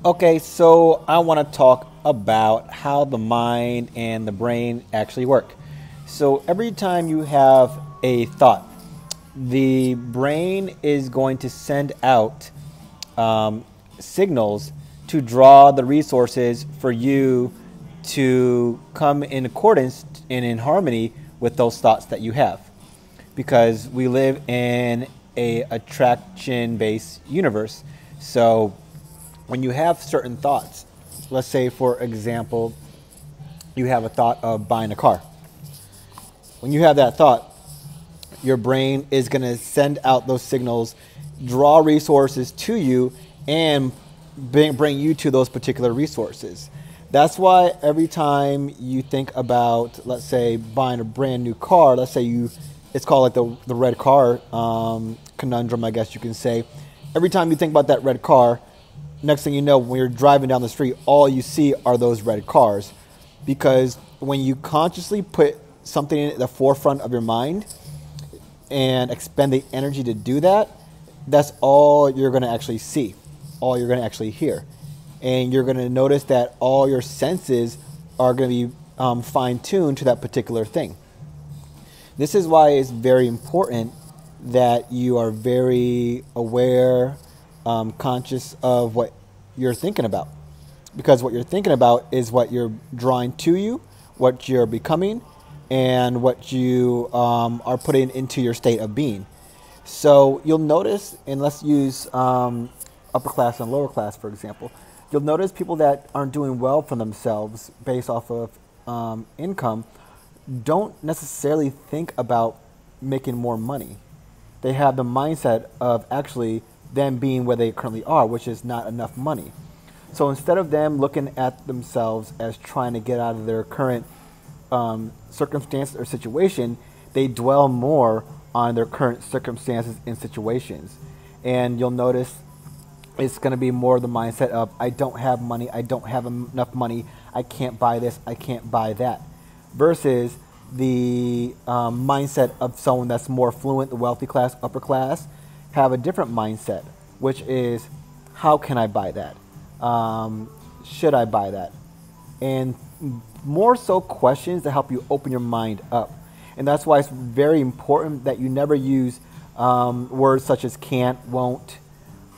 Okay, so I want to talk about how the mind and the brain actually work. So every time you have a thought, the brain is going to send out signals to draw the resources for you to come in accordance and in harmony with those thoughts that you have. Because we live in a attraction based universe. So when you have certain thoughts, let's say for example, you have a thought of buying a car. When you have that thought, your brain is going to send out those signals, draw resources to you, and bring you to those particular resources. That's why every time you think about, let's say, buying a brand new car, let's say it's called like the red car conundrum, I guess you can say. Every time you think about that red car, next thing you know, when you're driving down the street, all you see are those red cars. Because when you consciously put something in the forefront of your mind and expend the energy to do that, that's all you're going to actually see, all you're going to actually hear. And you're going to notice that all your senses are going to be fine-tuned to that particular thing. This is why it's very important that you are very aware, conscious of what you're thinking about. Because what you're thinking about is what you're drawing to you, what you're becoming, and what you are putting into your state of being. So you'll notice, and let's use upper class and lower class, for example. You'll notice people that aren't doing well for themselves based off of income don't necessarily think about making more money. They have the mindset of actually them being where they currently are, which is not enough money. So instead of them looking at themselves as trying to get out of their current circumstance or situation, they dwell more on their current circumstances and situations. And you'll notice it's going to be more the mindset of, I don't have money, I don't have enough money, I can't buy this, I can't buy that. Versus the mindset of someone that's more affluent, the wealthy class, upper class, have a different mindset, which is, how can I buy that? Should I buy that? And more so questions to help you open your mind up. And that's why it's very important that you never use words such as can't, won't,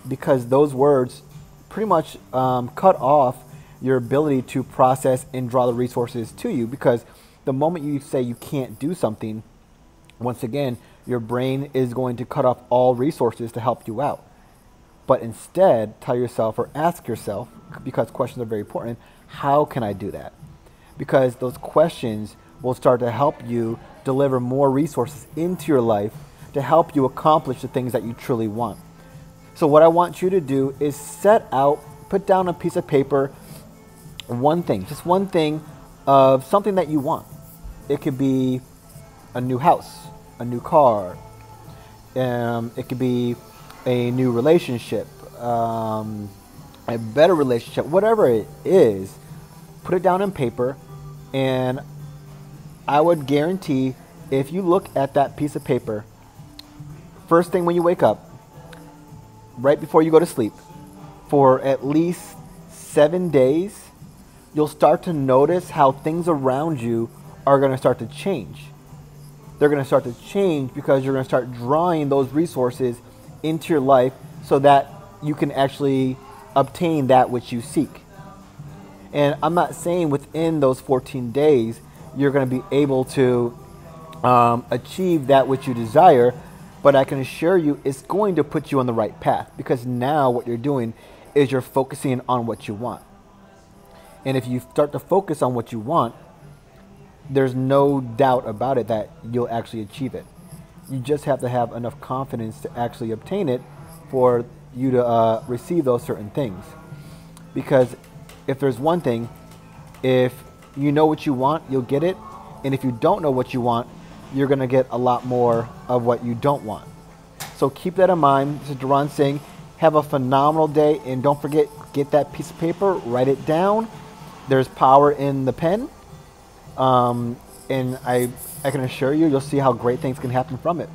because those words pretty much cut off your ability to process and draw the resources to you. Because the moment you say you can't do something, once again, your brain is going to cut off all resources to help you out. But instead, tell yourself or ask yourself, because questions are very important, how can I do that? Because those questions will start to help you deliver more resources into your life to help you accomplish the things that you truly want. So what I want you to do is set out, put down a piece of paper, one thing, just one thing of something that you want. It could be a new house, a new car. It could be a new relationship, a better relationship, whatever it is. Put it down on paper, and I would guarantee if you look at that piece of paper, first thing when you wake up, right before you go to sleep, for at least 7 days, you'll start to notice how things around you are going to start to change. They're going to start to change because you're going to start drawing those resources into your life so that you can actually obtain that which you seek. And I'm not saying within those 14 days you're going to be able to achieve that which you desire, but I can assure you it's going to put you on the right path, because now what you're doing is you're focusing on what you want. And if you start to focus on what you want, there's no doubt about it that you'll actually achieve it. You just have to have enough confidence to actually obtain it for you to receive those certain things. Because if there's one thing, if you know what you want, you'll get it. And if you don't know what you want, you're going to get a lot more of what you don't want. So keep that in mind. This is Duran Singh. Have a phenomenal day. And don't forget, get that piece of paper, write it down. There's power in the pen. And I can assure you, you'll see how great things can happen from it.